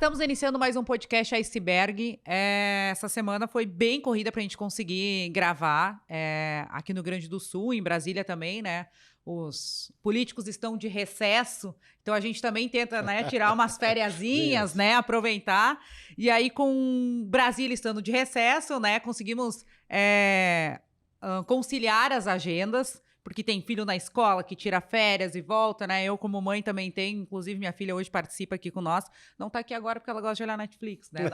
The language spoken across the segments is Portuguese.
Estamos iniciando mais um podcast Iceberg. Essa semana foi bem corrida para a gente conseguir gravar aqui no Rio Grande do Sul, em Brasília também, né? Os políticos estão de recesso, então a gente também tenta, né, tirar umas fériasinhas, né, aproveitar. E aí, com Brasília estando de recesso, né, conseguimos conciliar as agendas, porque tem filho na escola que tira férias e volta, né? Eu, como mãe, também tenho. Inclusive, minha filha hoje participa aqui com nós. Não tá aqui agora porque ela gosta de olhar Netflix, né?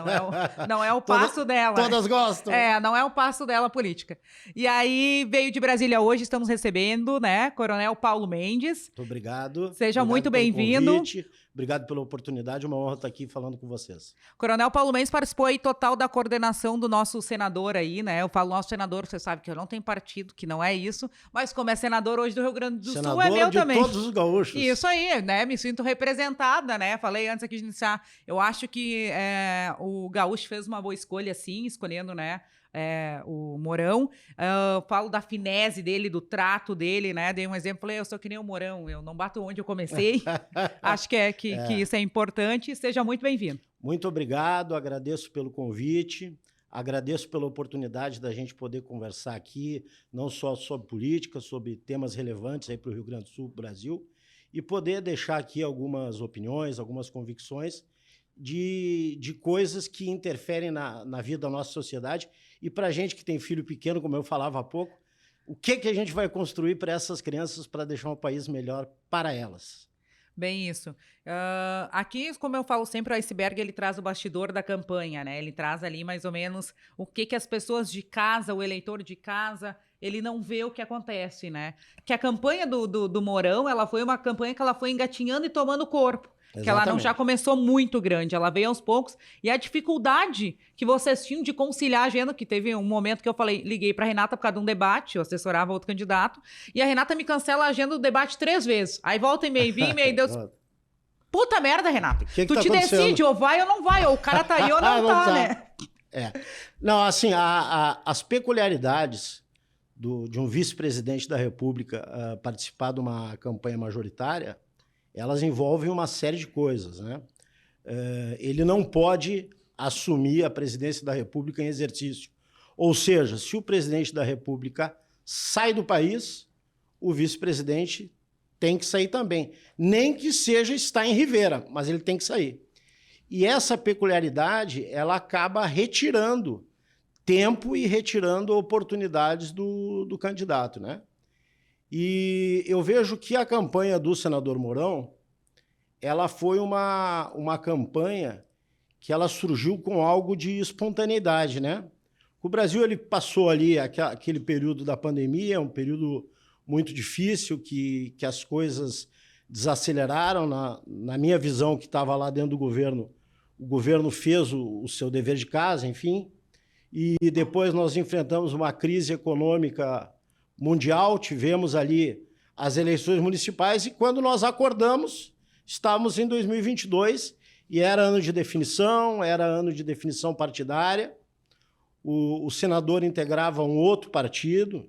Não é o passo dela. Todas gostam. Não é o passo dela política. E aí, veio de Brasília hoje, estamos recebendo, né? Coronel Paulo Mendes. Muito obrigado. Seja muito bem-vindo. Obrigado pela oportunidade, uma honra estar aqui falando com vocês. Coronel Paulo Mendes participou aí total da coordenação do nosso senador aí, né? Eu falo nosso senador, você sabe que eu não tenho partido, que não é isso, mas como é senador hoje do Rio Grande do Sul, é meu também. Todos os gaúchos. Isso aí, né? Me sinto representada, né? Falei antes aqui de iniciar, eu acho que o gaúcho fez uma boa escolha, sim, escolhendo, né? O Mourão, falo da finese dele, do trato dele, né? Dei um exemplo, falei, eu sou que nem o Mourão, eu não bato onde eu comecei. Acho que isso é importante. Seja muito bem-vindo. Muito obrigado, agradeço pelo convite, agradeço pela oportunidade da gente poder conversar aqui, não só sobre política, sobre temas relevantes aí para o Rio Grande do Sul, Brasil, e poder deixar aqui algumas opiniões, algumas convicções de coisas que interferem na vida da nossa sociedade. E para a gente que tem filho pequeno, como eu falava há pouco, o que a gente vai construir para essas crianças para deixar um país melhor para elas? Bem isso. Aqui, como eu falo sempre, o Iceberg ele traz o bastidor da campanha, né? Ele traz ali mais ou menos o que as pessoas de casa, o eleitor de casa, ele não vê o que acontece, né? Que a campanha do Mourão, ela foi uma campanha que ela foi engatinhando e tomando corpo. Exatamente. Que ela não já começou muito grande, ela veio aos poucos. E a dificuldade que vocês tinham de conciliar a agenda, que teve um momento que eu liguei para Renata por causa de um debate, eu assessorava outro candidato, e a Renata me cancela a agenda do debate 3 vezes. Aí volta e meio, vinha e meio, Deus... Puta merda, Renata. Que tu tá te decide, ou vai ou não vai, ou o cara tá aí ou não tá, né? Não, assim, as peculiaridades de um vice-presidente da República participar de uma campanha majoritária, elas envolvem uma série de coisas, né? Ele não pode assumir a presidência da República em exercício. Ou seja, se o presidente da República sai do país, o vice-presidente tem que sair também. Nem que seja estar em Rivera, mas ele tem que sair. E essa peculiaridade, ela acaba retirando tempo e retirando oportunidades do candidato, né? E eu vejo que a campanha do senador Mourão, ela foi uma campanha que ela surgiu com algo de espontaneidade, né? O Brasil ele passou ali aquele período da pandemia, um período muito difícil, que as coisas desaceleraram. Na minha visão, que estava lá dentro do governo, o governo fez o seu dever de casa, enfim, e depois nós enfrentamos uma crise econômica mundial, tivemos ali as eleições municipais e quando nós acordamos, estávamos em 2022 e era ano de definição partidária. O senador integrava um outro partido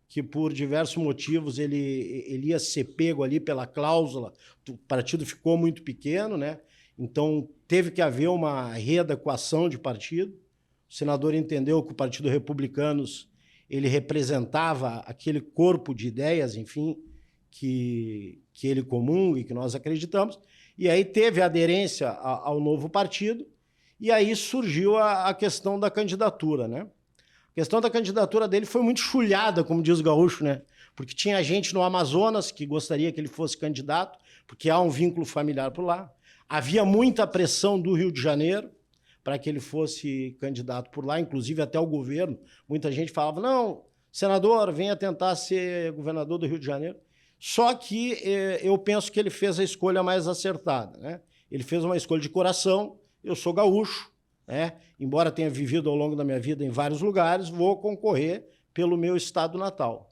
que por diversos motivos ele ia ser pego ali pela cláusula, o partido ficou muito pequeno, né? Então teve que haver uma readequação de partido. O senador entendeu que o Partido Republicanos ele representava aquele corpo de ideias, enfim, que ele comunga e que nós acreditamos, e aí teve aderência ao novo partido, e aí surgiu a questão da candidatura, né? A questão da candidatura dele foi muito chulhada, como diz o gaúcho, né? Porque tinha gente no Amazonas que gostaria que ele fosse candidato, porque há um vínculo familiar por lá. Havia muita pressão do Rio de Janeiro para que ele fosse candidato por lá, inclusive até o governo. Muita gente falava, não, senador, venha tentar ser governador do Rio de Janeiro. Só que eu penso que ele fez a escolha mais acertada, né? Ele fez uma escolha de coração, eu sou gaúcho, né? Embora tenha vivido ao longo da minha vida em vários lugares, vou concorrer pelo meu estado natal.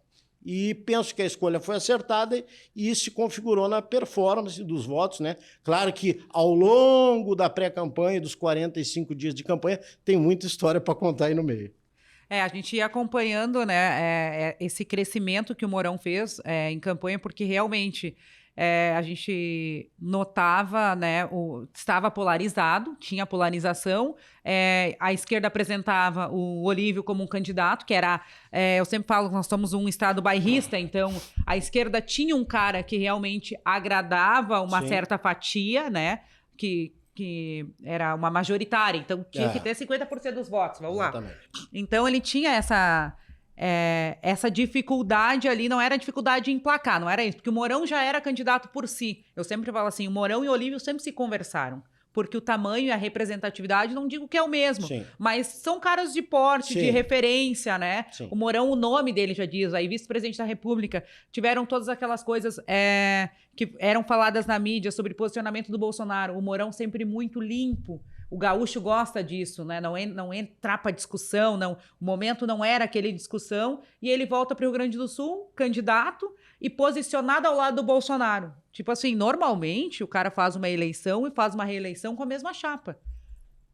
E penso que a escolha foi acertada e se configurou na performance dos votos, né? Claro que ao longo da pré-campanha, dos 45 dias de campanha, tem muita história para contar aí no meio. A gente ia acompanhando, né, esse crescimento que o Mourão fez em campanha, porque realmente a gente notava, né, estava polarizado, tinha polarização. A esquerda apresentava o Olívio como um candidato, que era... eu sempre falo que nós somos um estado bairrista, então a esquerda tinha um cara que realmente agradava uma certa fatia, né, que era uma majoritária, então tinha que ter 50% dos votos, vamos lá. Então ele tinha essa dificuldade ali, não era dificuldade em emplacar, não era isso, porque o Mourão já era candidato por si. Eu sempre falo assim, o Mourão e o Olívio sempre se conversaram, porque o tamanho e a representatividade, não digo que é o mesmo, mas são caras de porte, de referência, né? O Mourão, o nome dele já diz, aí vice-presidente da República, tiveram todas aquelas coisas que eram faladas na mídia sobre posicionamento do Bolsonaro, o Mourão sempre muito limpo. O gaúcho gosta disso, né? Não entrar para discussão, não. O momento não era aquele discussão. E ele volta para o Rio Grande do Sul, candidato, e posicionado ao lado do Bolsonaro. Tipo assim, normalmente o cara faz uma eleição e faz uma reeleição com a mesma chapa.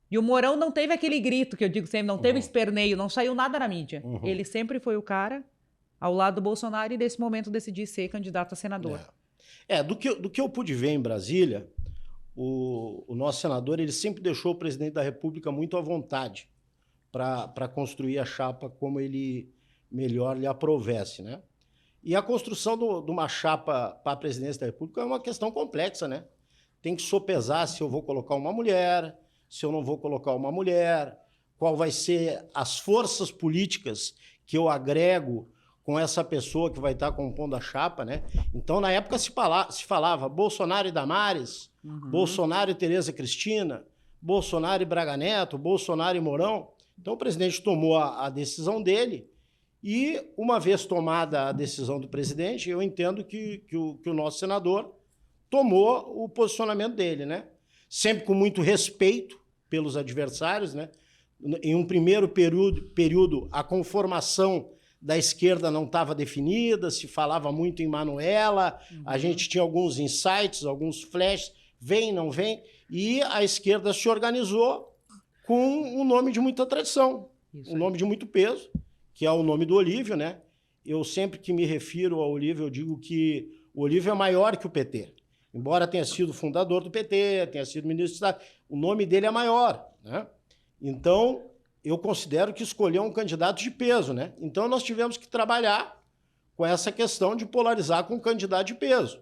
E o Mourão não teve aquele grito que eu digo sempre, não teve esperneio, não saiu nada na mídia. Ele sempre foi o cara ao lado do Bolsonaro e nesse momento decidiu ser candidato a senador. Do que eu pude ver em Brasília, o nosso senador ele sempre deixou o presidente da República muito à vontade para construir a chapa como ele melhor lhe aprovesse, né? E a construção de uma chapa para a presidência da República é uma questão complexa, né? Tem que sopesar se eu vou colocar uma mulher, se eu não vou colocar uma mulher, qual vai ser as forças políticas que eu agrego com essa pessoa que vai estar compondo a chapa, né? Então, na época se falava Bolsonaro e Damares, Bolsonaro e Tereza Cristina, Bolsonaro e Braga Neto, Bolsonaro e Mourão. Então, o presidente tomou a decisão dele e, uma vez tomada a decisão do presidente, eu entendo que o nosso senador tomou o posicionamento dele, né? Sempre com muito respeito pelos adversários, né? Em um primeiro período a conformação da esquerda não estava definida, se falava muito em Manuela, a gente tinha alguns insights, alguns flashes, vem, não vem, e a esquerda se organizou com um nome de muita tradição, um nome de muito peso, que é o nome do Olívio, né? Eu sempre que me refiro ao Olívio, eu digo que o Olívio é maior que o PT. Embora tenha sido fundador do PT, tenha sido ministro de Estado, o nome dele é maior, né? Então, eu considero que escolheu um candidato de peso, né? Então, nós tivemos que trabalhar com essa questão de polarizar com um candidato de peso.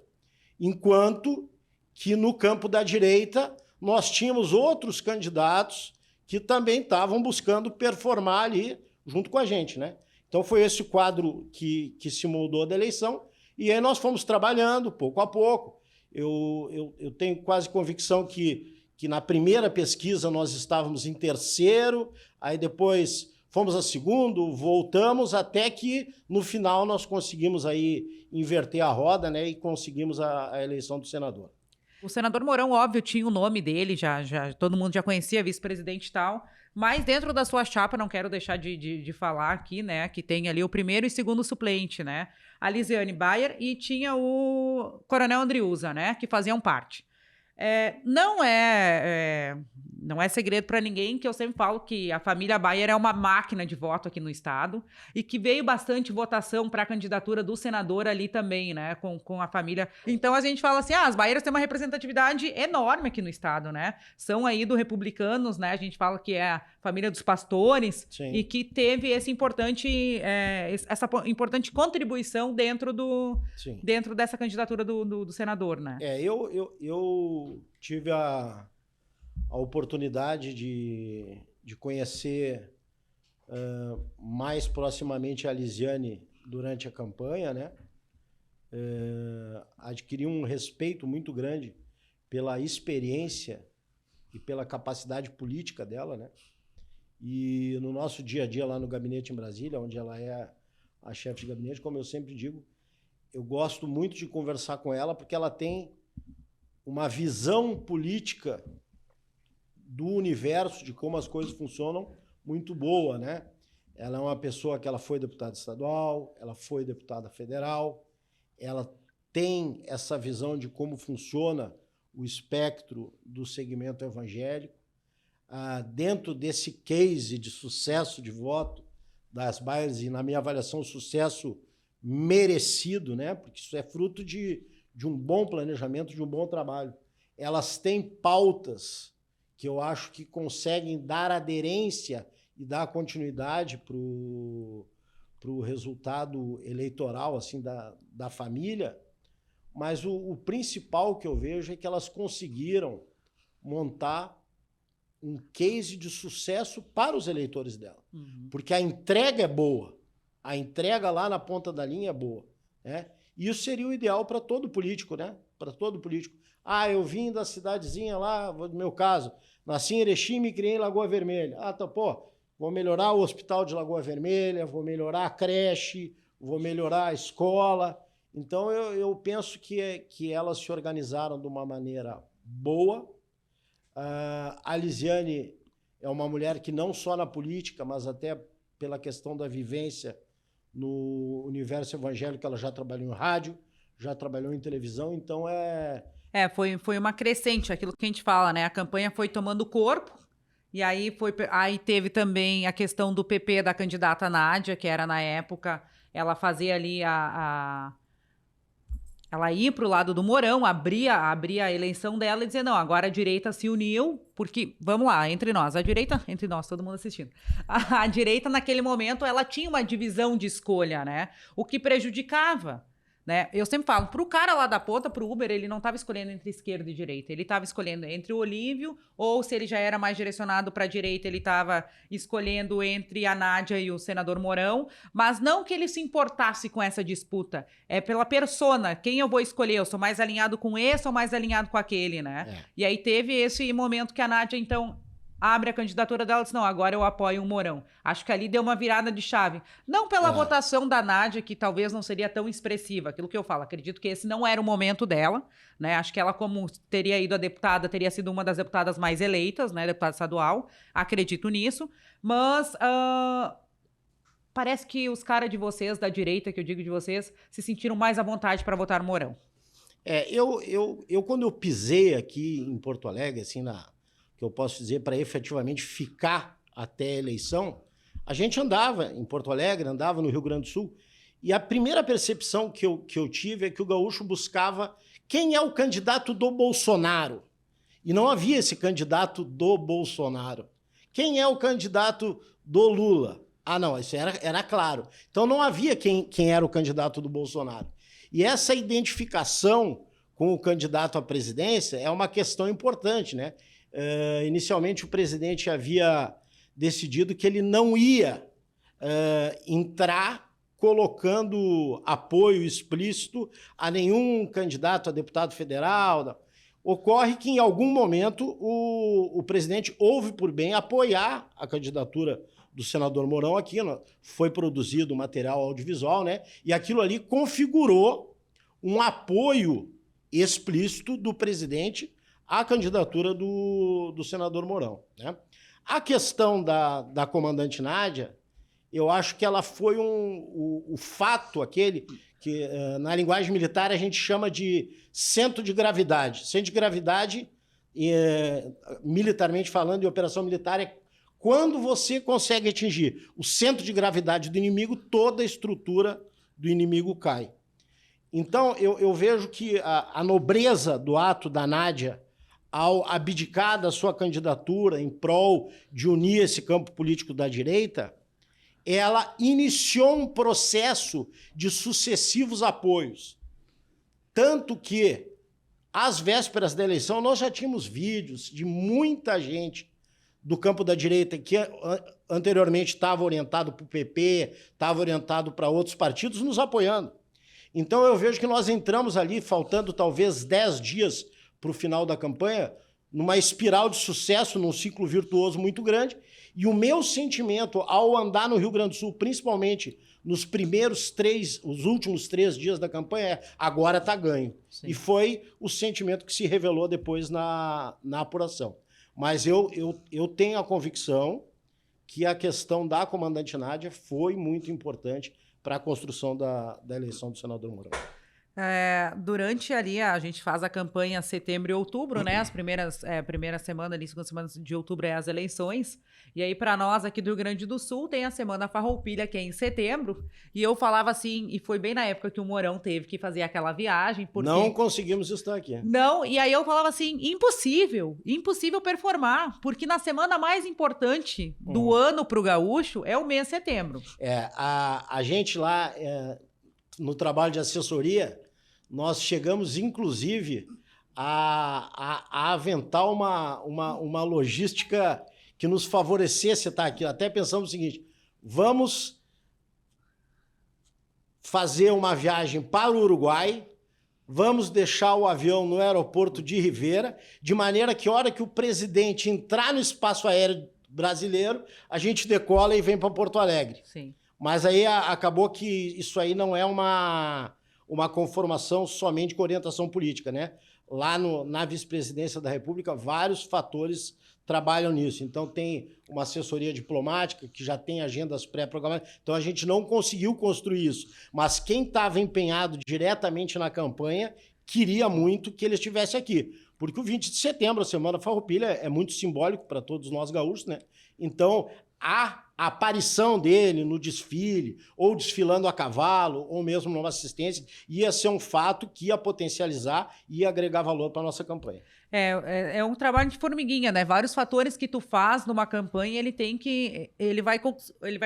Enquanto que no campo da direita, nós tínhamos outros candidatos que também estavam buscando performar ali junto com a gente, né? Então, foi esse quadro que se moldou da eleição e aí nós fomos trabalhando pouco a pouco. Eu tenho quase convicção que na primeira pesquisa nós estávamos em terceiro, aí depois fomos a segundo, voltamos, até que no final nós conseguimos aí inverter a roda, né, e conseguimos a eleição do senador. O senador Mourão, óbvio, tinha o nome dele, já todo mundo já conhecia, vice-presidente e tal, mas dentro da sua chapa, não quero deixar de falar aqui, né, que tem ali o primeiro e segundo suplente, né, a Lisiane Bayer e tinha o Coronel Andriuza, né, que faziam parte. Não é segredo para ninguém que eu sempre falo que a família Bayer é uma máquina de voto aqui no estado e que veio bastante votação para a candidatura do senador ali também, né, com a família. Então a gente fala assim, as Bayers têm uma representatividade enorme aqui no estado, né? São aí do Republicanos, né? A gente fala que é a família dos pastores. Sim. E que teve essa importante contribuição dentro dessa candidatura do senador, né? Eu tive a oportunidade de conhecer mais proximamente a Lisiane durante a campanha, né? Adquiri um respeito muito grande pela experiência e pela capacidade política dela, né? E no nosso dia a dia lá no gabinete em Brasília, onde ela é a chefe de gabinete, como eu sempre digo, eu gosto muito de conversar com ela porque ela tem uma visão política do universo, de como as coisas funcionam, muito boa, né? Ela é uma pessoa que ela foi deputada estadual, ela foi deputada federal, ela tem essa visão de como funciona o espectro do segmento evangélico. Dentro desse case de sucesso de voto das Bayers, e na minha avaliação, sucesso merecido, né? Porque isso é fruto de de um bom planejamento, de um bom trabalho. Elas têm pautas que eu acho que conseguem dar aderência e dar continuidade para o resultado eleitoral assim, da família, mas o principal que eu vejo é que elas conseguiram montar um case de sucesso para os eleitores dela. Porque a entrega é boa. A entrega lá na ponta da linha é boa. Né? E isso seria o ideal para todo político, né? Para todo político. Ah, eu vim da cidadezinha lá, no meu caso, nasci em Erechim e me criei em Lagoa Vermelha. Ah, tá, pô, vou melhorar o hospital de Lagoa Vermelha, vou melhorar a creche, vou melhorar a escola. Então, eu penso que elas se organizaram de uma maneira boa. A Lisiane é uma mulher que não só na política, mas até pela questão da vivência no universo evangélico, ela já trabalhou em rádio, já trabalhou em televisão, então foi uma crescente, aquilo que a gente fala, né? A campanha foi tomando corpo, e aí teve também a questão do PP da candidata Nádia, que era na época, ela fazia ali ela ia para o lado do Mourão, abria a eleição dela e dizia, não, agora a direita se uniu, porque, vamos lá, entre nós, todo mundo assistindo. A direita, naquele momento, ela tinha uma divisão de escolha, né? O que prejudicava, né? Eu sempre falo, pro cara lá da ponta, pro Uber, ele não estava escolhendo entre esquerda e direita, ele estava escolhendo entre o Olívio, ou se ele já era mais direcionado para a direita, ele estava escolhendo entre a Nádia e o senador Mourão, mas não que ele se importasse com essa disputa, é pela persona, quem eu vou escolher, eu sou mais alinhado com esse ou mais alinhado com aquele, né? E aí teve esse momento que a Nádia, então, abre a candidatura dela e diz, não, agora eu apoio o Mourão. Acho que ali deu uma virada de chave. Não pela votação da Nádia, que talvez não seria tão expressiva, aquilo que eu falo, acredito que esse não era o momento dela, né? Acho que ela, como teria ido a deputada, teria sido uma das deputadas mais eleitas, né? Deputada estadual, acredito nisso, mas parece que os caras de vocês, da direita, que eu digo de vocês, se sentiram mais à vontade para votar no Mourão. Quando eu pisei aqui em Porto Alegre, assim, que eu posso dizer, para efetivamente ficar até a eleição, a gente andava em Porto Alegre, andava no Rio Grande do Sul, e a primeira percepção que eu tive é que o gaúcho buscava quem é o candidato do Bolsonaro. E não havia esse candidato do Bolsonaro. Quem é o candidato do Lula? Ah, não, isso era claro. Então não havia quem era o candidato do Bolsonaro. E essa identificação com o candidato à presidência é uma questão importante, né? Inicialmente, o presidente havia decidido que ele não ia entrar colocando apoio explícito a nenhum candidato a deputado federal. Ocorre que, em algum momento, o presidente houve por bem apoiar a candidatura do senador Mourão aqui. Foi produzido material audiovisual, né? E aquilo ali configurou um apoio explícito do presidente à candidatura do senador Mourão. Né? A questão da comandante Nádia, eu acho que ela foi o fato aquele que, na linguagem militar, a gente chama de centro de gravidade. Centro de gravidade, militarmente falando, em operação militar, é quando você consegue atingir o centro de gravidade do inimigo, toda a estrutura do inimigo cai. Então, eu vejo que a nobreza do ato da Nádia, ao abdicar da sua candidatura em prol de unir esse campo político da direita, ela iniciou um processo de sucessivos apoios. Tanto que, às vésperas da eleição, nós já tínhamos vídeos de muita gente do campo da direita que anteriormente estava orientado para o PP, estava orientado para outros partidos, nos apoiando. Então eu vejo que nós entramos ali, faltando talvez 10 dias para o final da campanha, numa espiral de sucesso, num ciclo virtuoso muito grande, e o meu sentimento ao andar no Rio Grande do Sul, principalmente nos os últimos 3 dias da campanha, é agora está ganho. Sim. E foi o sentimento que se revelou depois na apuração. Mas eu tenho a convicção que a questão da comandante Nádia foi muito importante para a construção da eleição do senador Mourão. Durante ali, a gente faz a campanha setembro e outubro, né? As primeira semana ali, segunda semana de outubro é as eleições. E aí, para nós aqui do Rio Grande do Sul, tem a Semana Farroupilha, que é em setembro. E eu falava assim, e foi bem na época que o Mourão teve que fazer aquela viagem, porque... Não conseguimos estar aqui. Não, e aí eu falava assim, impossível performar, porque na semana mais importante do ano para o gaúcho é o mês de setembro. A gente lá, no trabalho de assessoria, nós chegamos, inclusive, a aventar uma logística que nos favorecesse estar aqui. Até pensamos o seguinte, vamos fazer uma viagem para o Uruguai, vamos deixar o avião no aeroporto de Rivera, de maneira que a hora que o presidente entrar no espaço aéreo brasileiro, a gente decola e vem para Porto Alegre. Sim. Mas aí acabou que isso aí não é uma conformação somente com orientação política, né? Lá na vice-presidência da República, vários fatores trabalham nisso. Então, tem uma assessoria diplomática que já tem agendas pré-programadas. Então, a gente não conseguiu construir isso. Mas quem estava empenhado diretamente na campanha queria muito que ele estivesse aqui. Porque o 20 de setembro, a Semana Farroupilha, é muito simbólico para todos nós gaúchos, né? Então, a aparição dele no desfile, ou desfilando a cavalo, ou mesmo numa assistência, ia ser um fato que ia potencializar e ia agregar valor para a nossa campanha. É um trabalho de formiguinha, né? Vários fatores que tu faz numa campanha, ele vai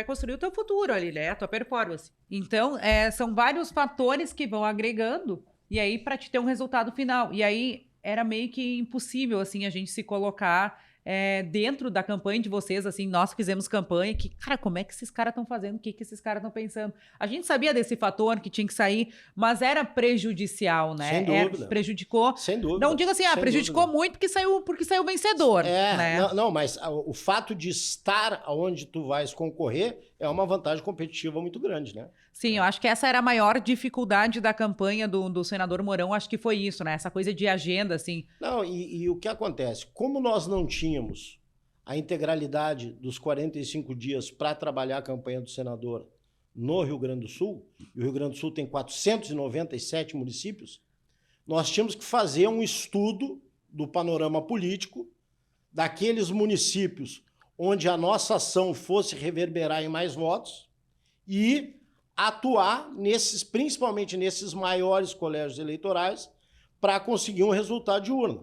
construir o teu futuro ali, né? A tua performance. Então, são vários fatores que vão agregando, e aí para te ter um resultado final. E aí era meio que impossível, assim, a gente se colocar dentro da campanha de vocês, assim, nós fizemos campanha, que, cara, como é que esses caras estão fazendo? O que esses caras estão pensando? A gente sabia desse fator que tinha que sair, mas era prejudicial, né? Sem dúvida. Prejudicou. Sem dúvida. Não digo assim, prejudicou dúvida. Muito porque saiu vencedor. Né? Não, mas o fato de estar onde tu vais concorrer é uma vantagem competitiva muito grande, né? Sim, eu acho que essa era a maior dificuldade da campanha do senador Mourão, acho que foi isso, né? Essa coisa de agenda, assim. Não, e o que acontece? Como nós não tínhamos a integralidade dos 45 dias para trabalhar a campanha do senador no Rio Grande do Sul, e o Rio Grande do Sul tem 497 municípios, nós tínhamos que fazer um estudo do panorama político daqueles municípios onde a nossa ação fosse reverberar em mais votos e atuar principalmente nesses maiores colégios eleitorais para conseguir um resultado de urna.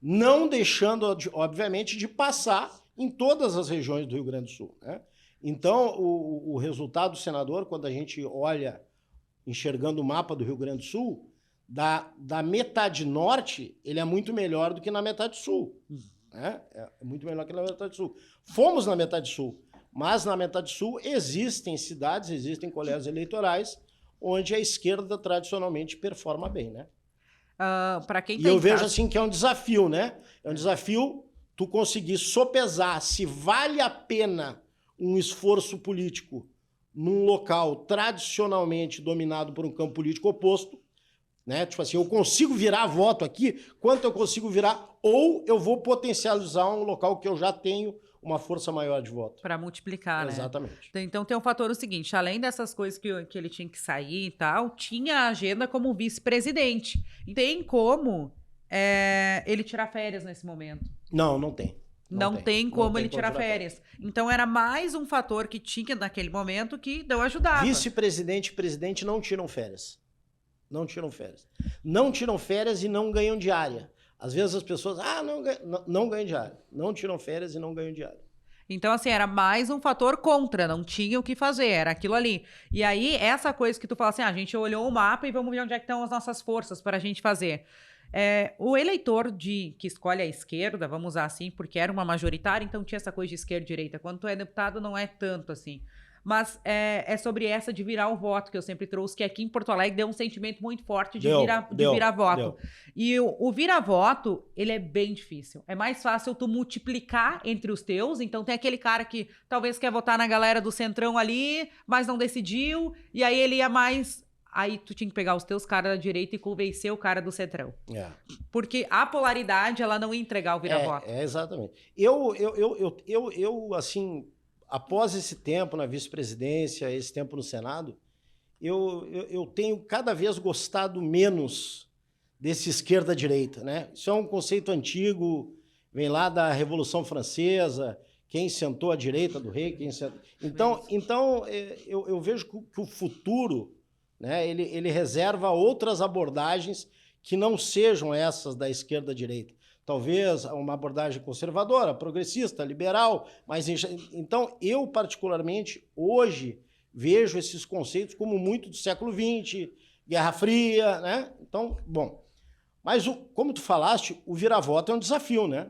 Não deixando, obviamente, de passar em todas as regiões do Rio Grande do Sul, né? Então, o resultado do senador, quando a gente olha, enxergando o mapa do Rio Grande do Sul, da metade norte, ele é muito melhor do que na metade sul. Né? É muito melhor que na metade sul. Fomos na metade sul, mas na metade sul existem cidades, existem colégios eleitorais onde a esquerda tradicionalmente performa bem, né? Para quem e eu vejo assim que é um desafio, né? É um desafio tu conseguir sopesar se vale a pena um esforço político num local tradicionalmente dominado por um campo político oposto, né? Tipo assim, eu consigo virar voto aqui, quanto eu consigo virar, ou eu vou potencializar um local que eu já tenho uma força maior de voto. Para multiplicar, né? Exatamente. Então tem um fator o seguinte, além dessas coisas que ele tinha que sair e tal, tinha a agenda como vice-presidente. Tem como ele tirar férias nesse momento? Não tem. Não tem como ele tirar férias. Então era mais um fator que tinha naquele momento que não ajudava. Vice-presidente e presidente não tiram férias. Não tiram férias. Não tiram férias e não ganham diária. Às vezes as pessoas, não ganham diária. Não tiram férias e não ganham diária. Então, assim, era mais um fator contra, não tinha o que fazer, era aquilo ali. E aí, essa coisa que tu fala assim, a gente olhou o mapa e vamos ver onde é que estão as nossas forças para a gente fazer. O eleitor que escolhe a esquerda, vamos usar assim, porque era uma majoritária, então tinha essa coisa de esquerda e direita. Quando tu é deputado, não é tanto assim. Mas é sobre essa de virar o voto que eu sempre trouxe, que aqui em Porto Alegre deu um sentimento muito forte de virar voto. E o virar voto, ele é bem difícil. É mais fácil tu multiplicar entre os teus. Então tem aquele cara que talvez quer votar na galera do Centrão ali, mas não decidiu. E aí ele ia mais... Aí tu tinha que pegar os teus caras da direita e convencer o cara do Centrão. Porque a polaridade, ela não ia entregar o virar-voto. Exatamente. Eu, assim... Após esse tempo na vice-presidência, esse tempo no Senado, eu tenho cada vez gostado menos desse esquerda-direita, né? Isso é um conceito antigo, vem lá da Revolução Francesa, quem sentou à direita do rei, quem sentou... Então eu vejo que o futuro, né, ele reserva outras abordagens que não sejam essas da esquerda-direita. Talvez uma abordagem conservadora, progressista, liberal, mas então eu particularmente hoje vejo esses conceitos como muito do século XX, Guerra Fria, né? Então, bom, mas como tu falaste, o vira-voto é um desafio, né?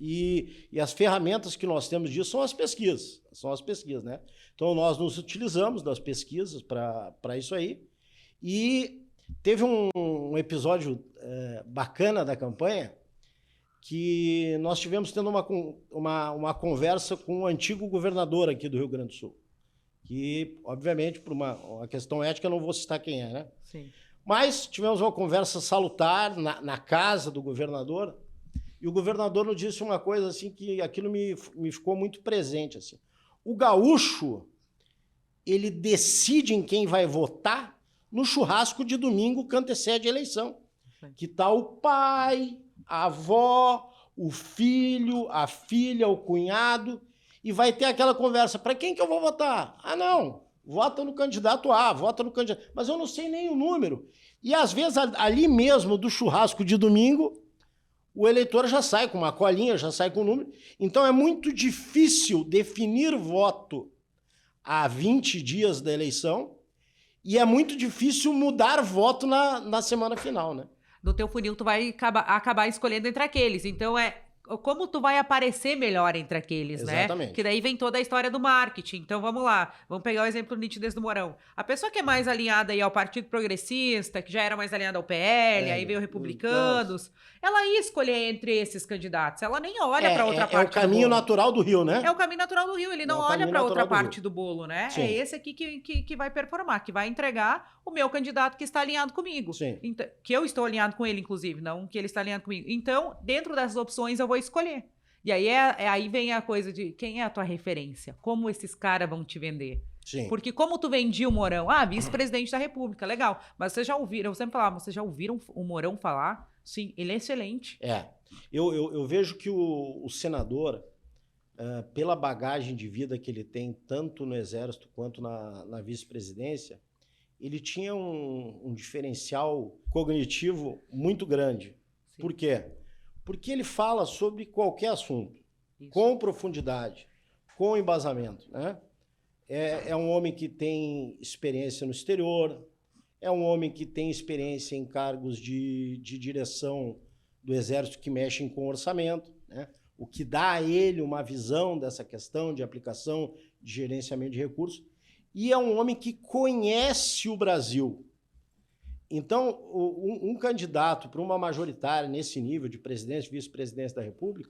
E as ferramentas que nós temos disso são as pesquisas, né? Então nós nos utilizamos das pesquisas para isso aí. E teve um episódio bacana da campanha que nós tivemos tendo uma conversa com o antigo governador aqui do Rio Grande do Sul, que, obviamente, por uma questão ética, eu não vou citar quem é, né? Sim. Mas tivemos uma conversa salutar na casa do governador, e o governador nos disse uma coisa assim que aquilo me ficou muito presente. Assim. O gaúcho, ele decide em quem vai votar no churrasco de domingo que antecede a eleição. Sim. Que tá o pai, a avó, o filho, a filha, o cunhado, e vai ter aquela conversa, para quem que eu vou votar? Ah, não, vota no candidato A, vota no candidato... Mas eu não sei nem o número. E às vezes ali mesmo do churrasco de domingo, o eleitor já sai com uma colinha, já sai com o número. Então é muito difícil definir voto há 20 dias da eleição e é muito difícil mudar voto na semana final, né? No teu funil, tu vai acabar escolhendo entre aqueles. Então, como tu vai aparecer melhor entre aqueles, Exatamente. né? Que daí vem toda a história do marketing. Então, vamos lá. Vamos pegar o exemplo nítido do Mourão. A pessoa que é mais alinhada aí ao Partido Progressista, que já era mais alinhada ao PL, aí veio Republicanos, ela ia escolher entre esses candidatos. Ela nem olha para outra parte do bolo. É o caminho natural do Rio, né? É o caminho natural do Rio. Ele não olha para outra parte do bolo, né? Sim. É esse aqui que vai performar, que vai entregar o meu candidato que está alinhado comigo. Sim. Então, que eu estou alinhado com ele, inclusive, não que ele está alinhado comigo. Então, dentro dessas opções, eu vou escolher. E aí, aí vem a coisa de quem é a tua referência? Como esses caras vão te vender? Sim. Porque como tu vendia o Mourão? Ah, vice-presidente da República, legal. Mas vocês já ouviram, eu sempre falava, vocês já ouviram o Mourão falar? Sim, ele é excelente. Eu vejo que o senador, pela bagagem de vida que ele tem, tanto no Exército quanto na vice-presidência, ele tinha um diferencial cognitivo muito grande. Sim. Por quê? Porque ele fala sobre qualquer assunto, isso, com profundidade, com embasamento, né? É um homem que tem experiência no exterior, é um homem que tem experiência em cargos de direção do Exército que mexem com orçamento, né? O que dá a ele uma visão dessa questão de aplicação, de gerenciamento de recursos, e é um homem que conhece o Brasil. Então, um candidato para uma majoritária nesse nível de presidência e vice-presidência da República,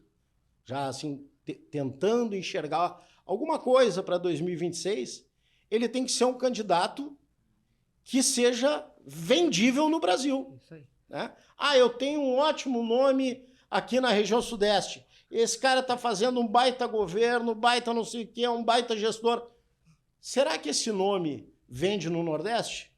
já assim, tentando enxergar alguma coisa para 2026, ele tem que ser um candidato que seja vendível no Brasil. Isso aí. Né? Ah, eu tenho um ótimo nome aqui na região sudeste. Esse cara está fazendo um baita governo, baita não sei o que, um baita gestor. Será que esse nome vende no Nordeste?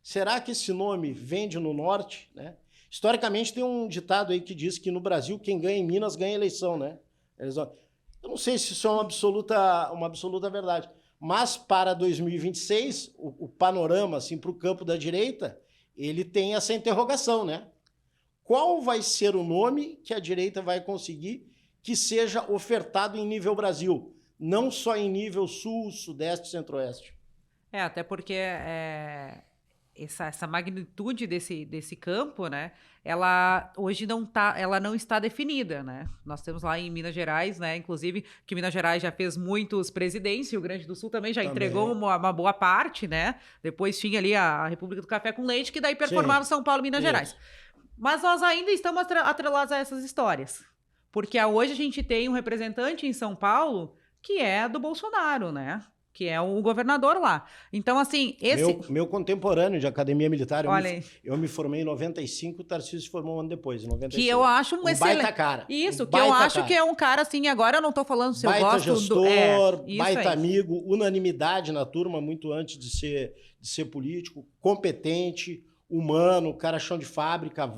Será que esse nome vende no Norte? Né? Historicamente, tem um ditado aí que diz que no Brasil, quem ganha em Minas ganha eleição. Né? Eu não sei se isso é uma absoluta verdade, mas para 2026, o panorama assim, para o campo da direita, ele tem essa interrogação. Né? Qual vai ser o nome que a direita vai conseguir que seja ofertado em nível Brasil, não só em nível Sul, Sudeste e Centro-Oeste? Até porque essa magnitude desse campo, né, ela hoje ela não está definida, né? Nós temos lá em Minas Gerais, né, inclusive, que Minas Gerais já fez muitos presidentes, e o Rio Grande do Sul também já entregou uma boa parte, né? Depois tinha ali a República do Café com Leite, que daí performava São Paulo e Minas Gerais. Mas nós ainda estamos atrelados a essas histórias. Porque hoje a gente tem um representante em São Paulo que é do Bolsonaro, né? que é o governador lá. Então, assim, Meu contemporâneo de academia militar, eu me formei em 95, o Tarcísio se formou um ano depois, em 96. Que eu acho um excelente... baita cara. Isso, que eu acho que é um cara, assim, agora eu não tô falando se eu gosto... Gestor, baita amigo, unanimidade na turma, muito antes de ser político, competente, humano, cara chão de fábrica,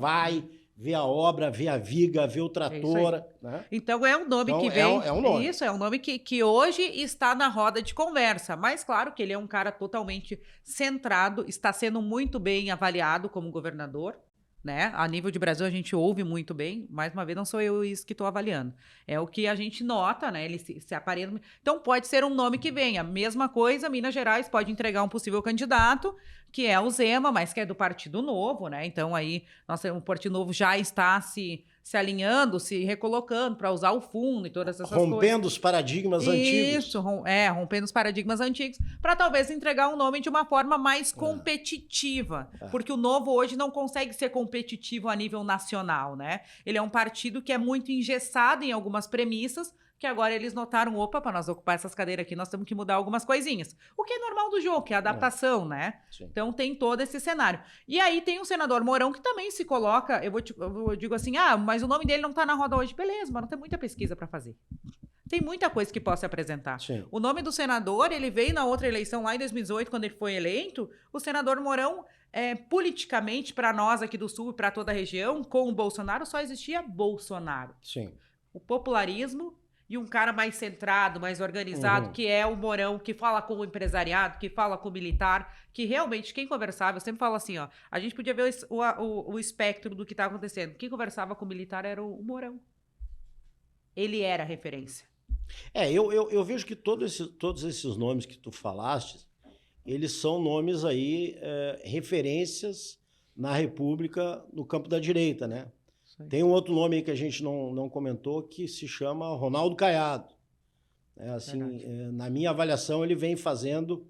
vê a obra, vê a viga, vê o trator. Né? Então é um nome que vem... É um nome. Isso, é um nome que hoje está na roda de conversa. Mas claro que ele é um cara totalmente centrado, está sendo muito bem avaliado como governador. Né? A nível de Brasil a gente ouve muito bem, mais uma vez não sou eu isso que estou avaliando, é o que a gente nota, né? Ele se aparelha. Então pode ser um nome que venha, mesma coisa, Minas Gerais pode entregar um possível candidato, que é o Zema, mas que é do Partido Novo, né? Então aí o Partido Novo já está se alinhando, se recolocando para usar o fundo e todas essas coisas. Rompendo os paradigmas antigos. Isso, rompendo os paradigmas antigos, para talvez entregar um nome de uma forma mais competitiva. Porque o Novo hoje não consegue ser competitivo a nível nacional, né? Ele é um partido que é muito engessado em algumas premissas, que agora eles notaram, opa, para nós ocupar essas cadeiras aqui, nós temos que mudar algumas coisinhas. O que é normal do jogo, que é a adaptação, né? Sim. Então tem todo esse cenário. E aí tem o senador Mourão, que também se coloca, eu digo assim, mas o nome dele não tá na roda hoje. Beleza, mas não tem muita pesquisa para fazer. Tem muita coisa que possa apresentar. Sim. O nome do senador, ele veio na outra eleição lá em 2018, quando ele foi eleito, o senador Mourão, politicamente, para nós aqui do Sul e para toda a região, com o Bolsonaro, só existia Bolsonaro. Sim. O popularismo e um cara mais centrado, mais organizado, que é o Mourão, que fala com o empresariado, que fala com o militar, que realmente quem conversava, eu sempre falo assim, ó, a gente podia ver o espectro do que estava acontecendo. Quem conversava com o militar era o Mourão. Ele era a referência. Eu vejo que todos esses nomes que tu falaste, eles são nomes aí, referências na República no campo da direita, né? Tem um outro nome aí que a gente não comentou, que se chama Ronaldo Caiado. Na minha avaliação, ele vem fazendo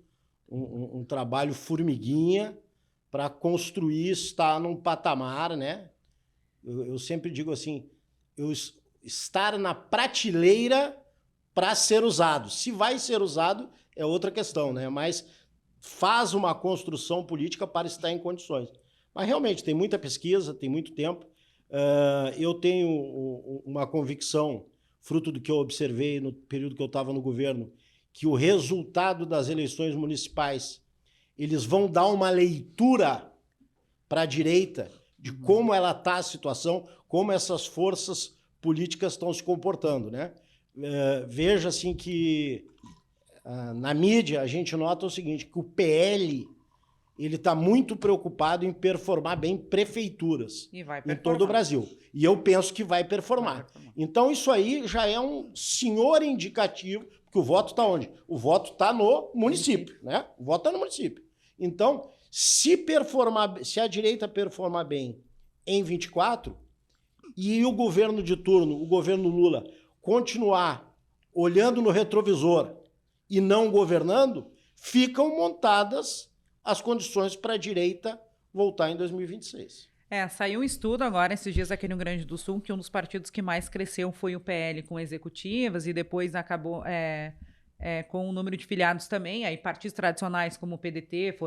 um trabalho formiguinha para construir, estar num patamar, né? Eu sempre digo assim, estar na prateleira para ser usado. Se vai ser usado, é outra questão, né? Mas faz uma construção política para estar em condições. Mas realmente tem muita pesquisa, tem muito tempo. Eu tenho uma convicção, fruto do que eu observei no período que eu estava no governo, que o resultado das eleições municipais, eles vão dar uma leitura para a direita de como ela está a situação, como essas forças políticas estão se comportando, né? Veja assim que na mídia a gente nota o seguinte, que o PL ele está muito preocupado em performar bem prefeituras em todo o Brasil. E eu penso que vai performar. Então, isso aí já é um senhor indicativo, porque o voto está onde? O voto está no município, né? O voto está no município. Então, se a direita performar bem em 24, e o governo de turno, o governo Lula, continuar olhando no retrovisor e não governando, ficam montadas as condições para a direita voltar em 2026. Saiu um estudo agora, esses dias aqui no Rio Grande do Sul, que um dos partidos que mais cresceu foi o PL com executivas e depois acabou com o número de filiados também. Aí partidos tradicionais como o PDT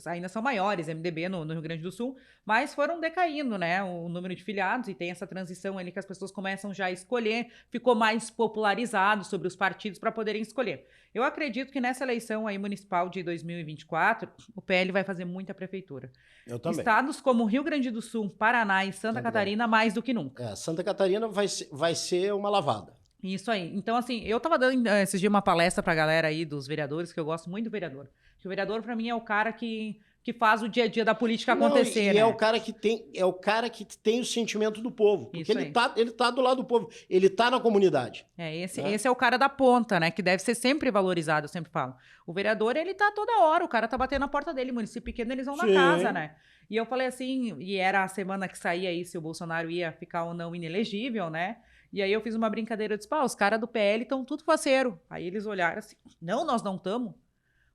ainda são maiores, MDB no Rio Grande do Sul, mas foram decaindo, né, o número de filiados e tem essa transição ali que as pessoas começam já a escolher, ficou mais popularizado sobre os partidos para poderem escolher. Eu acredito que nessa eleição aí municipal de 2024, o PL vai fazer muita prefeitura. Eu também. Estados como Rio Grande do Sul, Paraná e Santa Catarina, mais do que nunca. Santa Catarina vai ser uma lavada. Isso aí. Então, assim, eu tava dando esses dias uma palestra pra galera aí dos vereadores, que eu gosto muito do vereador. Porque o vereador, pra mim, é o cara que faz o dia a dia da política acontecer, e né? é o cara que tem o sentimento do povo. Porque ele tá do lado do povo. Ele tá na comunidade. Esse é o cara da ponta, né? Que deve ser sempre valorizado, eu sempre falo. O vereador, ele tá toda hora, o cara tá batendo na porta dele. Município pequeno, eles vão na casa, né? E eu falei assim, e era a semana que saía aí se o Bolsonaro ia ficar ou não inelegível, né? E aí eu fiz uma brincadeira, eu disse, os caras do PL estão tudo faceiro. Aí eles olharam assim, não, nós não estamos.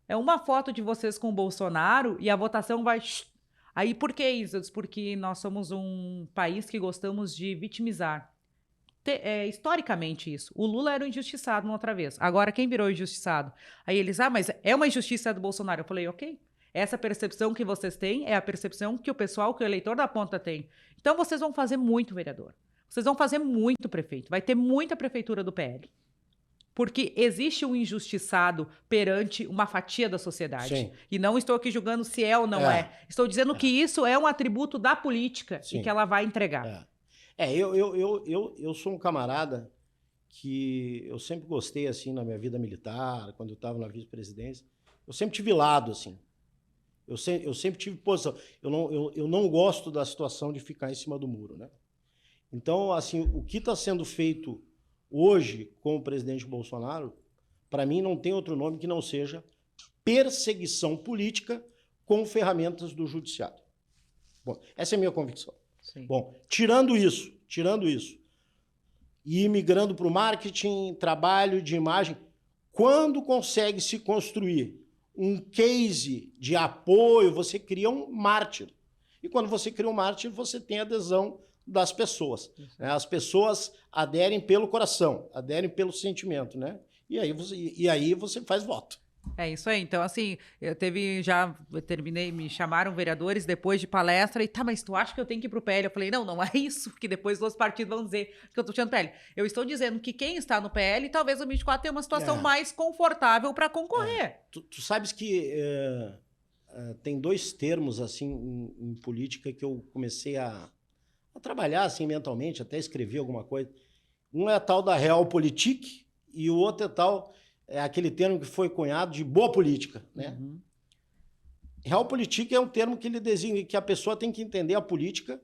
É uma foto de vocês com o Bolsonaro e a votação vai... Aí por que isso? Eu disse, porque nós somos um país que gostamos de vitimizar. historicamente isso. O Lula era um injustiçado uma outra vez. Agora, quem virou injustiçado? Aí eles, mas é uma injustiça do Bolsonaro. Eu falei, ok. Essa percepção que vocês têm é a percepção que o pessoal, que o eleitor da ponta tem. Então, vocês vão fazer muito vereador. Vocês vão fazer muito prefeito. Vai ter muita prefeitura do PL. Porque existe um injustiçado perante uma fatia da sociedade. Sim. E não estou aqui julgando se é ou não é. Estou dizendo que isso é um atributo da política. Sim. E que ela vai entregar. Eu sou um camarada que eu sempre gostei, assim, na minha vida militar, quando eu estava na vice-presidência, eu sempre tive lado, assim. Eu sempre tive posição. Eu não gosto da situação de ficar em cima do muro, né? Então, assim, o que está sendo feito hoje com o presidente Bolsonaro, para mim, não tem outro nome que não seja perseguição política com ferramentas do judiciário. Bom, essa é a minha convicção. Sim. Bom, tirando isso, e migrando para o marketing, trabalho de imagem, quando consegue se construir um case de apoio, você cria um mártir. E quando você cria um mártir, você tem adesão das pessoas. Né? As pessoas aderem pelo coração, aderem pelo sentimento, né? E aí você faz voto. É isso aí. Então, assim, eu terminei, me chamaram vereadores depois de palestra e mas tu acha que eu tenho que ir pro PL? Eu falei, não é isso, porque depois os partidos vão dizer que eu tô tirando PL. Eu estou dizendo que quem está no PL, talvez o 24 tenha uma situação mais confortável para concorrer. Tu sabes que tem dois termos, assim, em política que eu comecei a trabalhar, assim, mentalmente, até escrever alguma coisa. Um é a tal da realpolitik e o outro é aquele termo que foi cunhado de boa política, né? Uhum. Realpolitik é um termo que ele designa que a pessoa tem que entender a política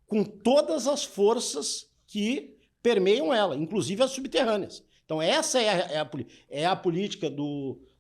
com todas as forças que permeiam ela, inclusive as subterrâneas. Então essa é a política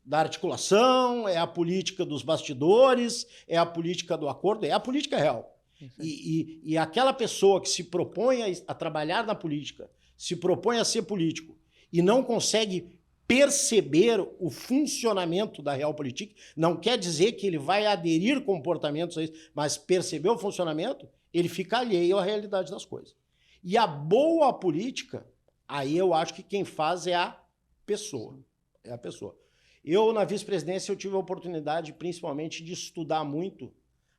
da articulação, é a política dos bastidores, é a política do acordo, é a política real. E aquela pessoa que se propõe a trabalhar na política, se propõe a ser político e não consegue perceber o funcionamento da realpolitik, não quer dizer que ele vai aderir comportamentos a isso, mas perceber o funcionamento, ele fica alheio à realidade das coisas. E a boa política, aí eu acho que quem faz é a pessoa. É a pessoa. Eu, na vice-presidência, eu tive a oportunidade, principalmente, de estudar muito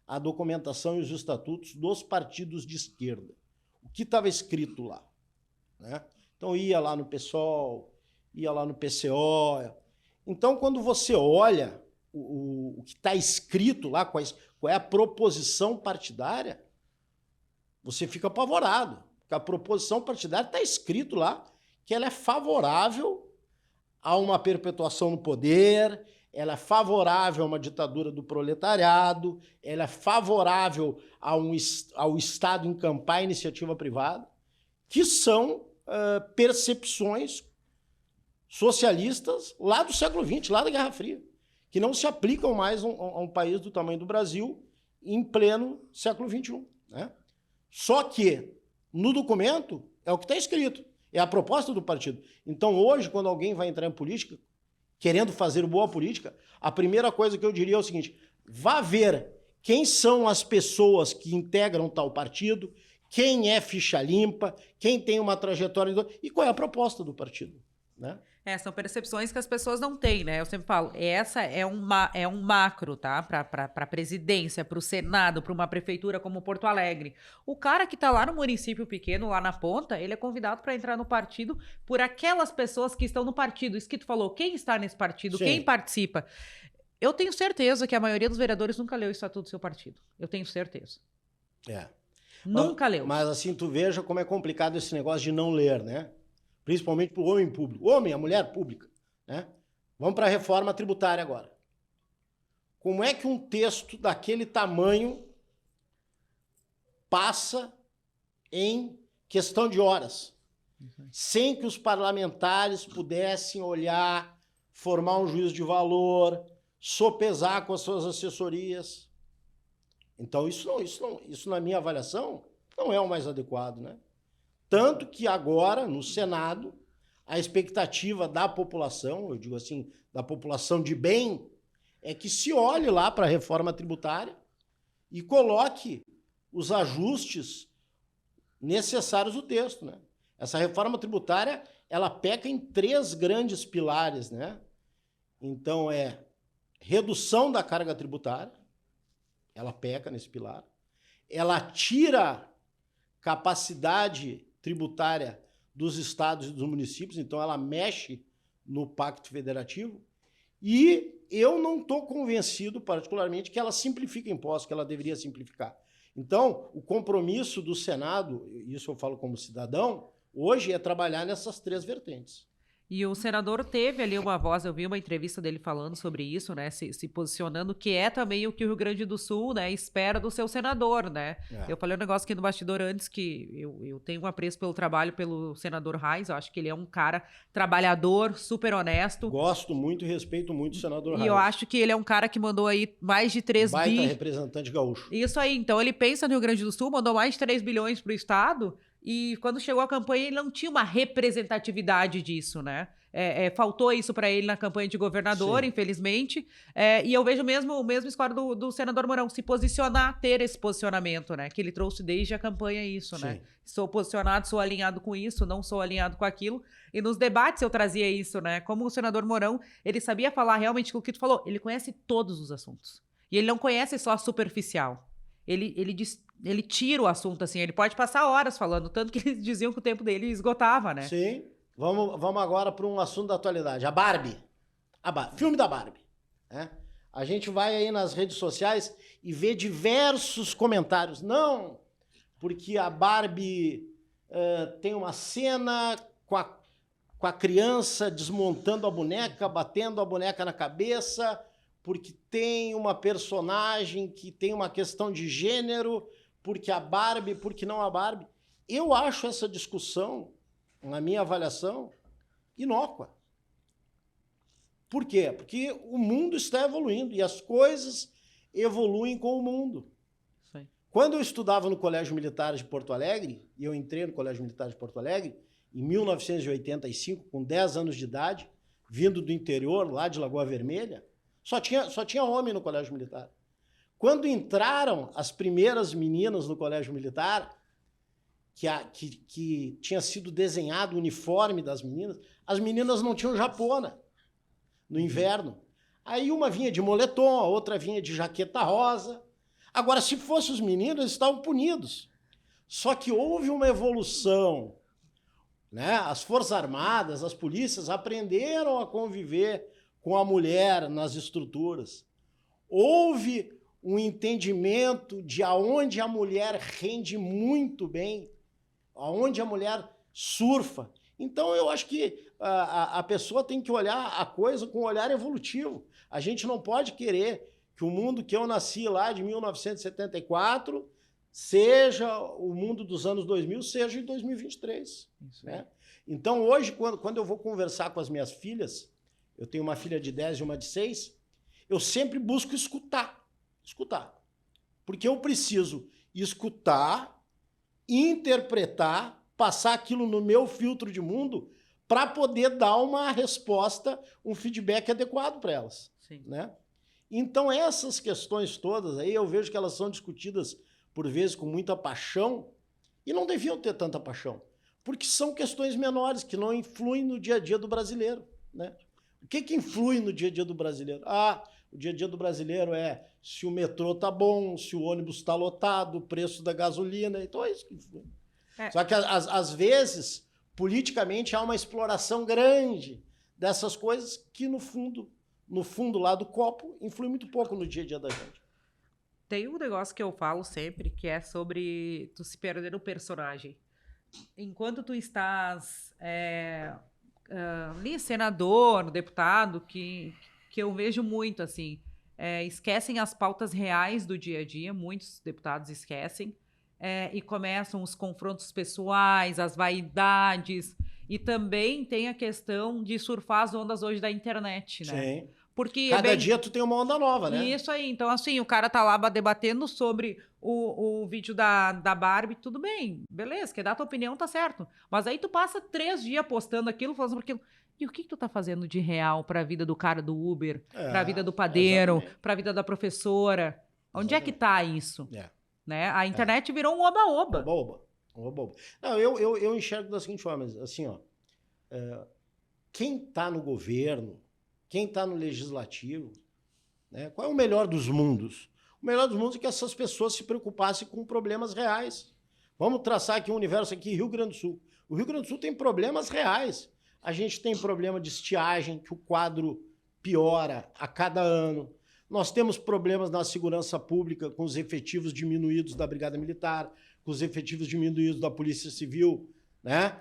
a documentação e os estatutos dos partidos de esquerda. O que estava escrito lá, né? Então, ia lá no PSOL, ia lá no PCO. Então, quando você olha o que está escrito lá, qual é a proposição partidária, você fica apavorado. Porque a proposição partidária está escrito lá que ela é favorável a uma perpetuação no poder, ela é favorável a uma ditadura do proletariado, ela é favorável ao Estado encampar a iniciativa privada, que são percepções socialistas lá do século XX, lá da Guerra Fria, que não se aplicam mais a um país do tamanho do Brasil em pleno século XXI. Né? Só que, no documento, é o que está escrito, é a proposta do partido. Então, hoje, quando alguém vai entrar em política, querendo fazer boa política, a primeira coisa que eu diria é o seguinte: vá ver quem são as pessoas que integram tal partido, quem é ficha limpa, quem tem uma trajetória e qual é a proposta do partido, né? São percepções que as pessoas não têm, né? Eu sempre falo, essa é um macro, tá? Para a presidência, para o Senado, para uma prefeitura como Porto Alegre. O cara que está lá no município pequeno, lá na ponta, ele é convidado para entrar no partido por aquelas pessoas que estão no partido. Isso que tu falou, quem está nesse partido, Sim. Quem participa. Eu tenho certeza que a maioria dos vereadores nunca leu o estatuto do seu partido. Eu tenho certeza. Nunca leu. Mas assim, tu veja como é complicado esse negócio de não ler, né? Principalmente para o homem público. Homem, a mulher pública. Né? Vamos para a reforma tributária agora. Como é que um texto daquele tamanho passa em questão de horas, sem que os parlamentares pudessem olhar, formar um juízo de valor, sopesar com as suas assessorias? Então, isso na minha avaliação, não é o mais adequado, né? Tanto que agora, no Senado, a expectativa da população, eu digo assim, da população de bem, é que se olhe lá para a reforma tributária e coloque os ajustes necessários no texto, né? Essa reforma tributária, ela peca em 3 grandes pilares, né? Então, redução da carga tributária, ela peca nesse pilar. Ela tira capacidade tributária dos estados e dos municípios, então ela mexe no Pacto Federativo. E eu não estou convencido, particularmente, que ela simplifica impostos, que ela deveria simplificar. Então, o compromisso do Senado, isso eu falo como cidadão, hoje é trabalhar nessas 3 vertentes. E o senador teve ali uma voz, eu vi uma entrevista dele falando sobre isso, né, se posicionando, que é também o que o Rio Grande do Sul, né, espera do seu senador, né. Eu falei um negócio aqui no bastidor antes, que eu tenho um apreço pelo trabalho pelo senador Reis, eu acho que ele é um cara trabalhador, super honesto. Gosto muito e respeito muito o senador Reis. E eu acho que ele é um cara que mandou aí mais de 3 Baita representante gaúcho. Isso aí, então ele pensa no Rio Grande do Sul, mandou mais de 3 bilhões para o estado, e quando chegou a campanha ele não tinha uma representatividade disso, né? Faltou isso para ele na campanha de governador, sim, infelizmente. E eu vejo o mesmo score do senador Mourão se posicionar, ter esse posicionamento, né? Que ele trouxe desde a campanha isso, sim, né? Sou posicionado, sou alinhado com isso, não sou alinhado com aquilo. E nos debates eu trazia isso, né? Como o senador Mourão, ele sabia falar realmente o que tu falou, ele conhece todos os assuntos. E ele não conhece só a superficial. Ele tira o assunto, assim, ele pode passar horas falando, tanto que eles diziam que o tempo dele esgotava, né? Sim. Vamos agora para um assunto da atualidade. A Barbie. Filme da Barbie. Né? A gente vai aí nas redes sociais e vê diversos comentários. Não, porque a Barbie tem uma cena com a criança desmontando a boneca, batendo a boneca na cabeça, porque tem uma personagem que tem uma questão de gênero, porque a Barbie, porque não a Barbie. Eu acho essa discussão, na minha avaliação, inócua. Por quê? Porque o mundo está evoluindo e as coisas evoluem com o mundo. Sim. Quando eu estudava no Colégio Militar de Porto Alegre, e eu entrei no Colégio Militar de Porto Alegre, em 1985, com 10 anos de idade, vindo do interior, lá de Lagoa Vermelha, só tinha homem no Colégio Militar. Quando entraram as primeiras meninas no Colégio Militar, que tinha sido desenhado o uniforme das meninas, as meninas não tinham japona no inverno. Aí uma vinha de moletom, a outra vinha de jaqueta rosa. Agora, se fossem os meninos, eles estavam punidos. Só que houve uma evolução, né? As Forças Armadas, as polícias aprenderam a conviver com a mulher nas estruturas. Houve um entendimento de aonde a mulher rende muito bem, aonde a mulher surfa. Então, eu acho que a pessoa tem que olhar a coisa com um olhar evolutivo. A gente não pode querer que o mundo que eu nasci lá de 1974 seja o mundo dos anos 2000, seja em 2023. Isso, né? Então, hoje, quando eu vou conversar com as minhas filhas, eu tenho uma filha de 10 e uma de 6, eu sempre busco escutar. Porque eu preciso escutar, interpretar, passar aquilo no meu filtro de mundo para poder dar uma resposta, um feedback adequado para elas. Sim. Né? Então, essas questões todas aí, eu vejo que elas são discutidas, por vezes, com muita paixão, e não deviam ter tanta paixão, porque são questões menores, que não influem no dia a dia do brasileiro. Né? O que influi no dia a dia do brasileiro? O dia a dia do brasileiro é se o metrô tá bom, se o ônibus está lotado, o preço da gasolina, então é isso que influi. Só que, às vezes, politicamente, há uma exploração grande dessas coisas que, no fundo lá do copo, influi muito pouco no dia a dia da gente. Tem um negócio que eu falo sempre, que é sobre tu se perder no personagem. Enquanto tu estás ali, senador, deputado, que eu vejo muito, assim, esquecem as pautas reais do dia a dia, muitos deputados esquecem, e começam os confrontos pessoais, as vaidades, e também tem a questão de surfar as ondas hoje da internet, né? Sim. Porque cada dia tu tem uma onda nova, né? Isso aí. Então, assim, o cara tá lá debatendo sobre o vídeo da Barbie, tudo bem, beleza, quer dar tua opinião, tá certo. Mas aí tu passa 3 dias postando aquilo, falando sobre aquilo. E o que tu tá fazendo de real pra vida do cara do Uber, pra vida do padeiro, exatamente, pra vida da professora? Onde é que tá isso? Né? A internet virou um oba-oba. Oba-oba. Não, eu enxergo da seguinte forma, assim, ó, quem está no governo, quem está no legislativo, né, qual é o melhor dos mundos? O melhor dos mundos é que essas pessoas se preocupassem com problemas reais. Vamos traçar aqui um universo aqui, Rio Grande do Sul. O Rio Grande do Sul tem problemas reais. A gente tem problema de estiagem, que o quadro piora a cada ano. Nós temos problemas na segurança pública com os efetivos diminuídos da Brigada Militar, com os efetivos diminuídos da Polícia Civil, né?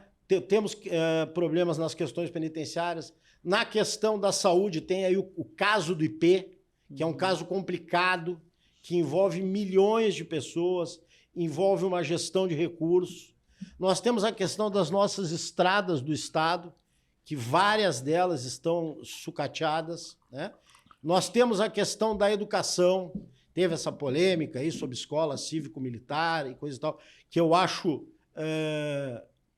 Temos problemas nas questões penitenciárias. Na questão da saúde, tem aí o caso do IP, que é um caso complicado, que envolve milhões de pessoas, envolve uma gestão de recursos. Nós temos a questão das nossas estradas do Estado, que várias delas estão sucateadas, né? Nós temos a questão da educação, teve essa polêmica aí sobre escola cívico-militar e coisa e tal, que eu acho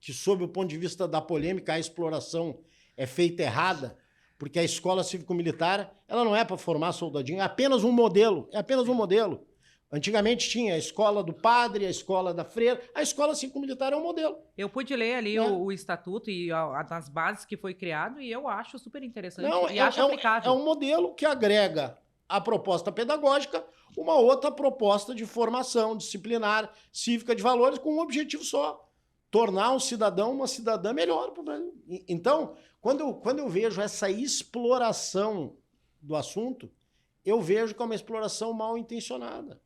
que, sob o ponto de vista da polêmica, a exploração é feita errada, porque a escola cívico-militar ela não é para formar soldadinho, é apenas um modelo, Antigamente tinha a escola do padre, a escola da freira, a escola cívico-militar é um modelo. Eu pude ler ali o estatuto e as bases que foi criado e eu acho super interessante e acho aplicável. É um modelo que agrega à proposta pedagógica uma outra proposta de formação disciplinar, cívica de valores com um objetivo só, tornar um cidadão, uma cidadã melhor para o Brasil. Então, quando eu vejo essa exploração do assunto, eu vejo que é uma exploração mal intencionada.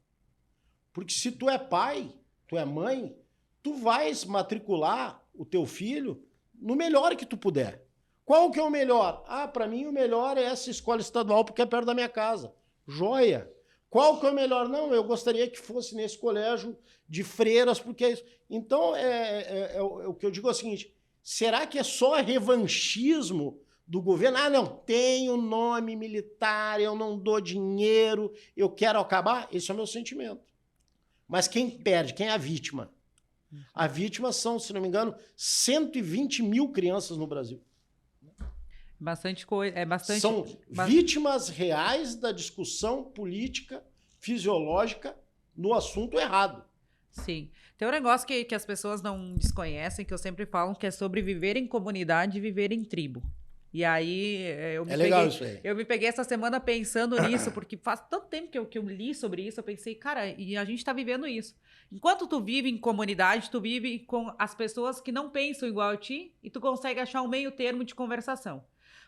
Porque se tu é pai, tu é mãe, tu vais matricular o teu filho no melhor que tu puder. Qual que é o melhor? Para mim o melhor é essa escola estadual porque é perto da minha casa. Joia! Qual que é o melhor? Não, eu gostaria que fosse nesse colégio de freiras, porque é isso. Então, o que eu digo é o seguinte, será que é só revanchismo do governo? Não, tem o nome militar, eu não dou dinheiro, eu quero acabar? Esse é o meu sentimento. Mas quem perde? Quem é a vítima? A vítima são, se não me engano, 120 mil crianças no Brasil. Bastante coisa. São vítimas reais da discussão política, fisiológica, no assunto errado. Sim. Tem um negócio que as pessoas não desconhecem, que eu sempre falo, que é sobre viver em comunidade e viver em tribo. E aí eu me peguei essa semana pensando nisso, porque faz tanto tempo que eu li sobre isso, eu pensei, cara, e a gente tá vivendo isso. Enquanto tu vive em comunidade, tu vive com as pessoas que não pensam igual a ti e tu consegue achar um meio termo de conversação.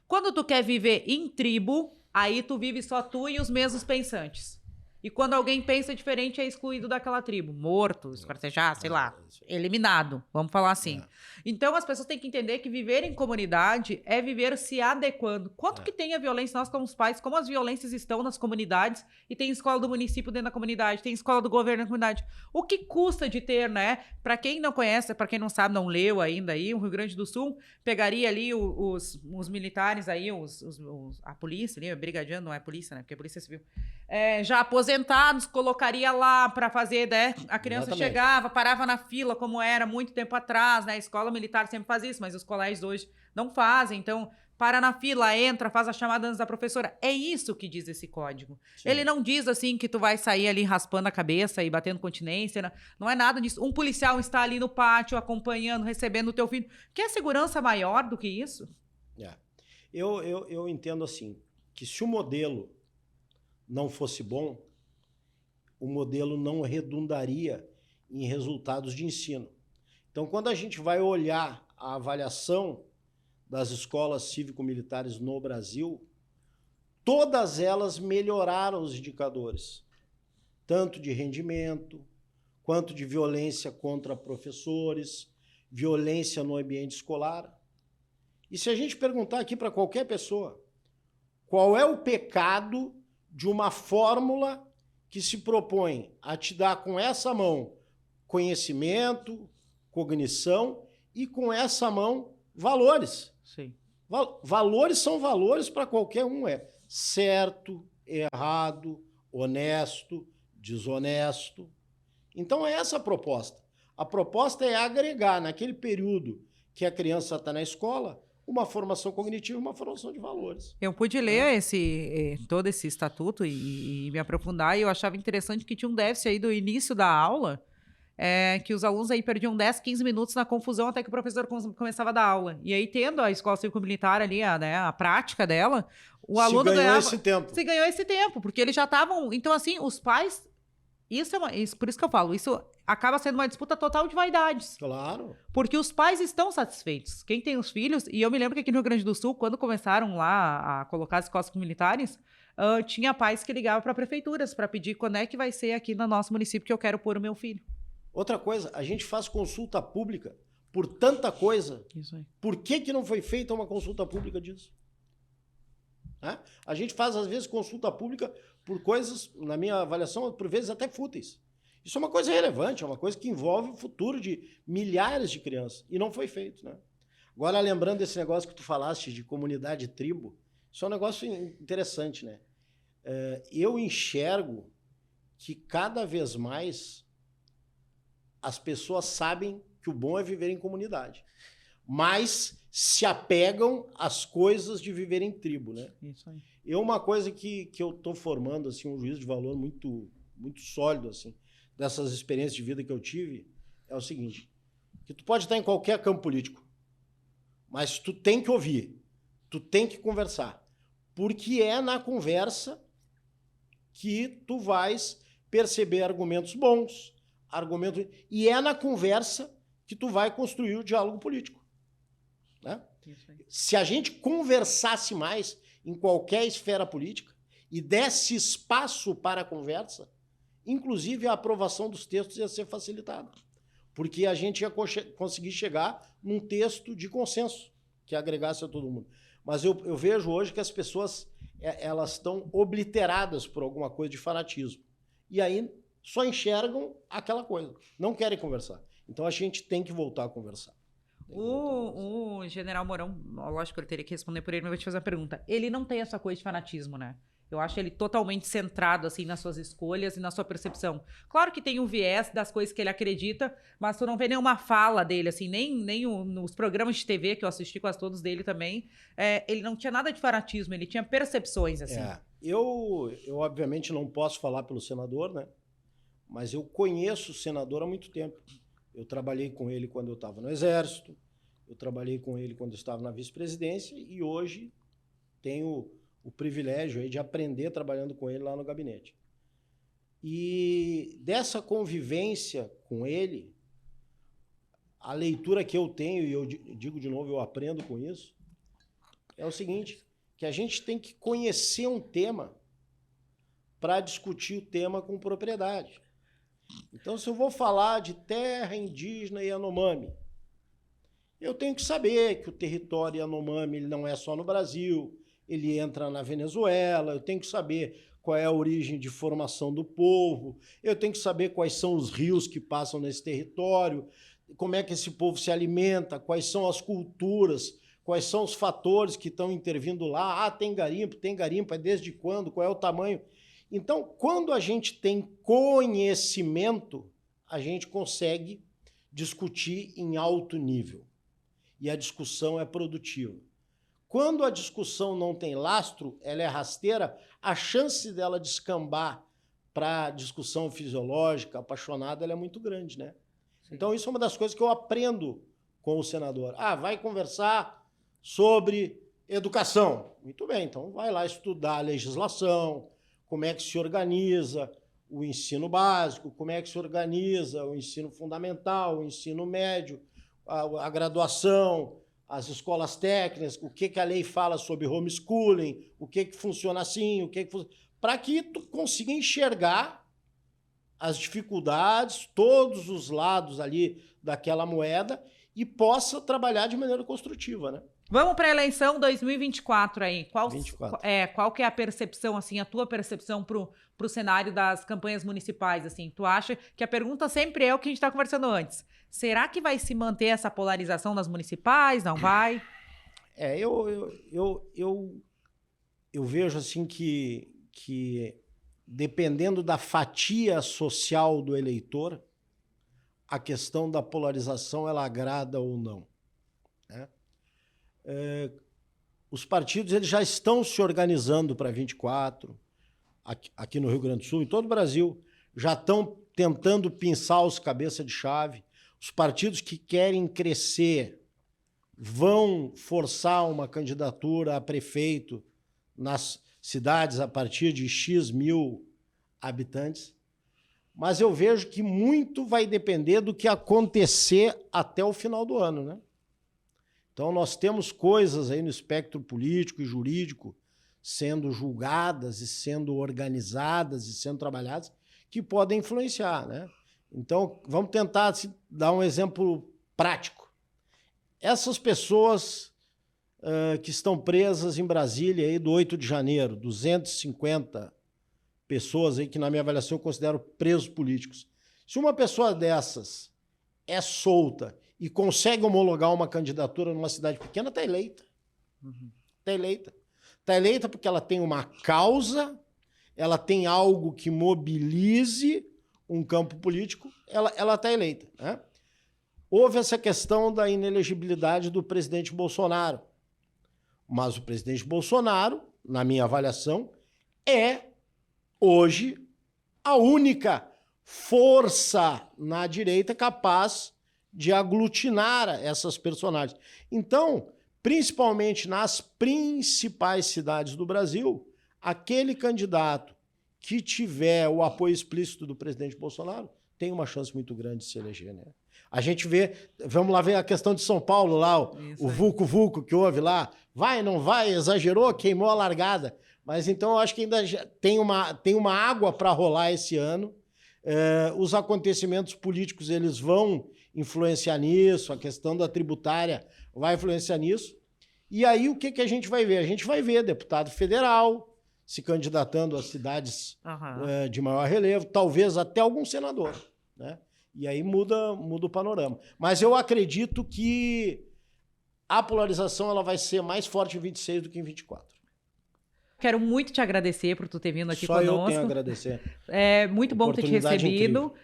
Quando tu quer viver em tribo, aí tu vive só tu e os mesmos pensantes. E quando alguém pensa diferente, é excluído daquela tribo. Morto, esquartejado, sei lá, eliminado, vamos falar assim. Então, as pessoas têm que entender que viver em comunidade é viver se adequando. Quanto que tem a violência, nós como pais, como as violências estão nas comunidades, e tem escola do município dentro da comunidade, tem escola do governo na comunidade. O que custa de ter, né? Para quem não conhece, para quem não sabe, não leu ainda aí, o Rio Grande do Sul pegaria ali os militares aí, a polícia ali, brigadiano, não é polícia, né? Porque é polícia civil. Já aposentados, colocaria lá para fazer, né? A criança chegava, parava na fila, como era muito tempo atrás, né? A escola militar sempre faz isso, mas os colégios hoje não fazem. Então, para na fila, entra, faz a chamada antes da professora. É isso que diz esse código. Sim. Ele não diz assim que tu vai sair ali raspando a cabeça e batendo continência. Não é nada disso. Um policial está ali no pátio acompanhando, recebendo o teu filho. Quer segurança maior do que isso? Eu entendo assim, que se o modelo não fosse bom, o modelo não redundaria em resultados de ensino. Então, quando a gente vai olhar a avaliação das escolas cívico-militares no Brasil, todas elas melhoraram os indicadores, tanto de rendimento, quanto de violência contra professores, violência no ambiente escolar. E se a gente perguntar aqui para qualquer pessoa, qual é o pecado de uma fórmula que se propõe a te dar com essa mão conhecimento, cognição e com essa mão valores. Sim. Valores são valores para qualquer um. É certo, errado, honesto, desonesto. Então é essa a proposta. A proposta é agregar naquele período que a criança está na escola uma formação cognitiva e uma formação de valores. Eu pude ler todo esse estatuto e me aprofundar, e eu achava interessante que tinha um déficit aí do início da aula, que os alunos aí perdiam 10, 15 minutos na confusão até que o professor começava a dar aula. E aí, tendo a escola cívico-militar ali, a prática dela, o aluno ganhava... esse tempo. Se ganhou esse tempo, porque eles já estavam... Então, assim, os pais... por isso que eu falo, isso acaba sendo uma disputa total de vaidades. Claro. Porque os pais estão satisfeitos. Quem tem os filhos... E eu me lembro que aqui no Rio Grande do Sul, quando começaram lá a colocar as escolas militares, tinha pais que ligavam para prefeituras para pedir quando é que vai ser aqui no nosso município que eu quero pôr o meu filho. Outra coisa, a gente faz consulta pública por tanta coisa. Isso aí. Por que não foi feita uma consulta pública disso? A gente faz, às vezes, consulta pública por coisas, na minha avaliação, por vezes até fúteis. Isso é uma coisa relevante, é uma coisa que envolve o futuro de milhares de crianças. E não foi feito, né? Agora, lembrando desse negócio que tu falaste de comunidade e tribo, isso é um negócio interessante, né? Eu enxergo que cada vez mais as pessoas sabem que o bom é viver em comunidade, mas se apegam às coisas de viver em tribo, né? Isso aí. Uma coisa que eu estou formando, assim, um juízo de valor muito, muito sólido, assim, dessas experiências de vida que eu tive, é o seguinte, que tu pode estar em qualquer campo político, mas tu tem que ouvir, tu tem que conversar, porque é na conversa que tu vais perceber argumentos bons, e é na conversa que tu vai construir o diálogo político, né? Se a gente conversasse mais em qualquer esfera política e desse espaço para a conversa, inclusive a aprovação dos textos ia ser facilitada, porque a gente ia conseguir chegar num texto de consenso que agregasse a todo mundo. Mas eu vejo hoje que as pessoas elas estão obliteradas por alguma coisa de fanatismo. E aí só enxergam aquela coisa, não querem conversar. Então a gente tem que voltar a conversar. O general Mourão, lógico que eu teria que responder por ele, mas eu vou te fazer uma pergunta. Ele não tem essa coisa de fanatismo, né? Eu acho ele totalmente centrado, assim, nas suas escolhas e na sua percepção. Claro que tem o viés das coisas que ele acredita, mas tu não vê nenhuma fala dele, assim, nem nos programas de TV, que eu assisti quase todos dele também, ele não tinha nada de fanatismo, ele tinha percepções, assim. Eu obviamente não posso falar pelo senador, né? Mas eu conheço o senador há muito tempo. Eu trabalhei com ele quando eu estava no Exército, eu trabalhei com ele quando eu estava na vice-presidência e hoje tenho o privilégio aí de aprender trabalhando com ele lá no gabinete. E dessa convivência com ele, a leitura que eu tenho, e eu digo de novo, eu aprendo com isso, é o seguinte, que a gente tem que conhecer um tema para discutir o tema com propriedade. Então, se eu vou falar de terra indígena Yanomami, eu tenho que saber que o território Yanomami ele não é só no Brasil, ele entra na Venezuela, eu tenho que saber qual é a origem de formação do povo, eu tenho que saber quais são os rios que passam nesse território, como é que esse povo se alimenta, quais são as culturas, quais são os fatores que estão intervindo lá. Tem garimpo, é desde quando, qual é o tamanho. Então, quando a gente tem conhecimento, a gente consegue discutir em alto nível. E a discussão é produtiva. Quando a discussão não tem lastro, ela é rasteira, a chance dela descambar para discussão fisiológica, apaixonada, ela é muito grande, né? Sim. Então, isso é uma das coisas que eu aprendo com o senador. Vai conversar sobre educação. Muito bem, então vai lá estudar a legislação, como é que se organiza o ensino básico, como é que se organiza o ensino fundamental, o ensino médio, a graduação, as escolas técnicas, o que a lei fala sobre homeschooling, o que funciona assim, para que tu consiga enxergar as dificuldades, todos os lados ali daquela moeda e possa trabalhar de maneira construtiva, né? Vamos para a eleição 2024 aí. Qual que é a percepção, assim, a tua percepção pro cenário das campanhas municipais, assim? Tu acha que a pergunta sempre é o que a gente está conversando antes. Será que vai se manter essa polarização nas municipais? Não vai? Eu vejo, assim, que dependendo da fatia social do eleitor, a questão da polarização, ela agrada ou não, né? Os partidos eles já estão se organizando para 24, aqui no Rio Grande do Sul, em todo o Brasil, já estão tentando pinçar os cabeça de chave. Os partidos que querem crescer vão forçar uma candidatura a prefeito nas cidades a partir de X mil habitantes. Mas eu vejo que muito vai depender do que acontecer até o final do ano, né? Então, nós temos coisas aí no espectro político e jurídico sendo julgadas e sendo organizadas e sendo trabalhadas que podem influenciar, né? Então, vamos tentar dar um exemplo prático. Essas pessoas que estão presas em Brasília aí do 8 de janeiro, 250 pessoas aí que, na minha avaliação, eu considero presos políticos. Se uma pessoa dessas é solta e consegue homologar uma candidatura numa cidade pequena, está eleita. Está eleita. Está eleita porque ela tem uma causa, ela tem algo que mobilize um campo político, ela está eleita, né? Houve essa questão da inelegibilidade do presidente Bolsonaro. Mas o presidente Bolsonaro, na minha avaliação, é, hoje, a única força na direita capaz de aglutinar essas personagens. Então, principalmente nas principais cidades do Brasil, aquele candidato que tiver o apoio explícito do presidente Bolsonaro tem uma chance muito grande de se eleger, né? A gente vê, vamos lá ver a questão de São Paulo lá, o vulco-vulco que houve lá, vai, não vai, exagerou, queimou a largada. Mas então eu acho que ainda tem uma água para rolar esse ano. Os acontecimentos políticos eles vão influenciar nisso, a questão da tributária vai influenciar nisso. E aí o que a gente vai ver? A gente vai ver deputado federal se candidatando a cidades de maior relevo, talvez até algum senador, né? E aí muda o panorama. Mas eu acredito que a polarização ela vai ser mais forte em 26 do que em 24. Quero muito te agradecer por tu ter vindo aqui conosco. Só eu tenho a agradecer. É muito bom ter te recebido. Incrível.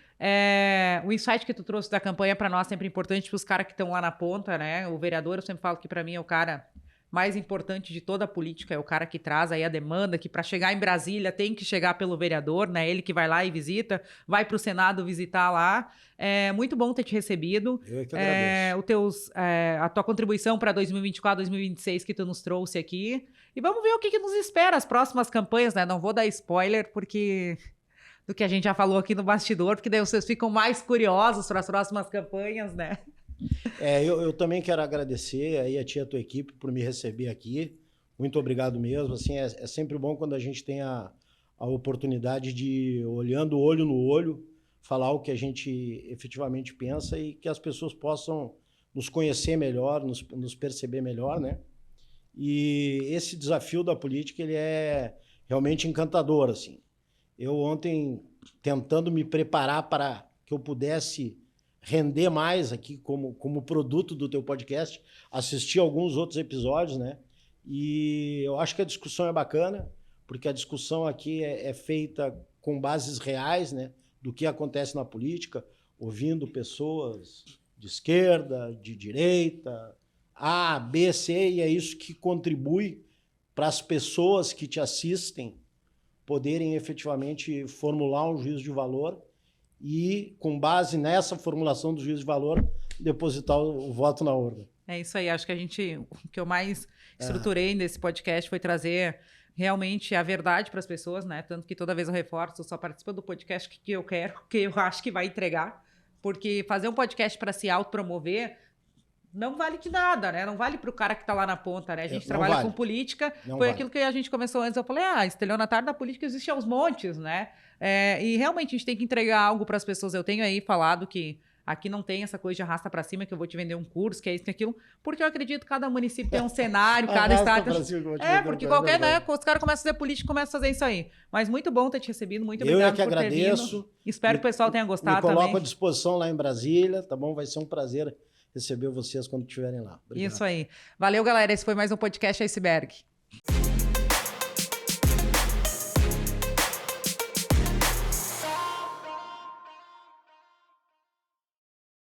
O insight que tu trouxe da campanha para nós é sempre importante para os caras que estão lá na ponta, né? O vereador, eu sempre falo que para mim é o cara mais importante de toda a política, é o cara que traz aí a demanda, que para chegar em Brasília tem que chegar pelo vereador, né? Ele que vai lá e visita, vai para o Senado visitar lá. É muito bom ter te recebido. Eu que agradeço. A tua contribuição para 2024, 2026 que tu nos trouxe aqui. E vamos ver o que nos espera as próximas campanhas, né? Não vou dar spoiler porque do que a gente já falou aqui no bastidor, porque daí vocês ficam mais curiosos para as próximas campanhas, né? Eu também quero agradecer aí a ti e a tua equipe por me receber aqui. Muito obrigado mesmo. Assim, é sempre bom quando a gente tem a oportunidade de, olhando olho no olho, falar o que a gente efetivamente pensa e que as pessoas possam nos conhecer melhor, nos perceber melhor, né? E esse desafio da política, ele é realmente encantador, assim. Eu ontem, tentando me preparar para que eu pudesse render mais aqui como produto do teu podcast, assisti alguns outros episódios, né? E eu acho que a discussão é bacana, porque a discussão aqui é feita com bases reais, né? Do que acontece na política, ouvindo pessoas de esquerda, de direita, A, B, C, e é isso que contribui para as pessoas que te assistem poderem efetivamente formular um juízo de valor e, com base nessa formulação do juízo de valor, depositar o voto na urna. É isso aí. Acho que o que eu mais estruturei nesse podcast foi trazer realmente a verdade para as pessoas, né? Tanto que toda vez eu reforço, só participa do podcast que eu quero, que eu acho que vai entregar, porque fazer um podcast para se autopromover não vale de nada, né? Não vale para o cara que está lá na ponta, né? A gente trabalha com política, foi aquilo que a gente começou antes, eu falei, estelionatário da política existe aos montes, né? E realmente a gente tem que entregar algo para as pessoas. Eu tenho aí falado que aqui não tem essa coisa de arrasta para cima, que eu vou te vender um curso, que é isso, que é aquilo, porque eu acredito que cada município tem um cenário, cada estado... porque qualquer, né? Os caras começam a fazer política, começam a fazer isso aí. Mas muito bom ter te recebido, muito obrigado por ter vindo. Espero que o pessoal tenha gostado também. Me coloco à disposição lá em Brasília, tá bom? Vai ser um prazer receber vocês quando estiverem lá. Obrigado. Isso aí. Valeu, galera. Esse foi mais um podcast Iceberg.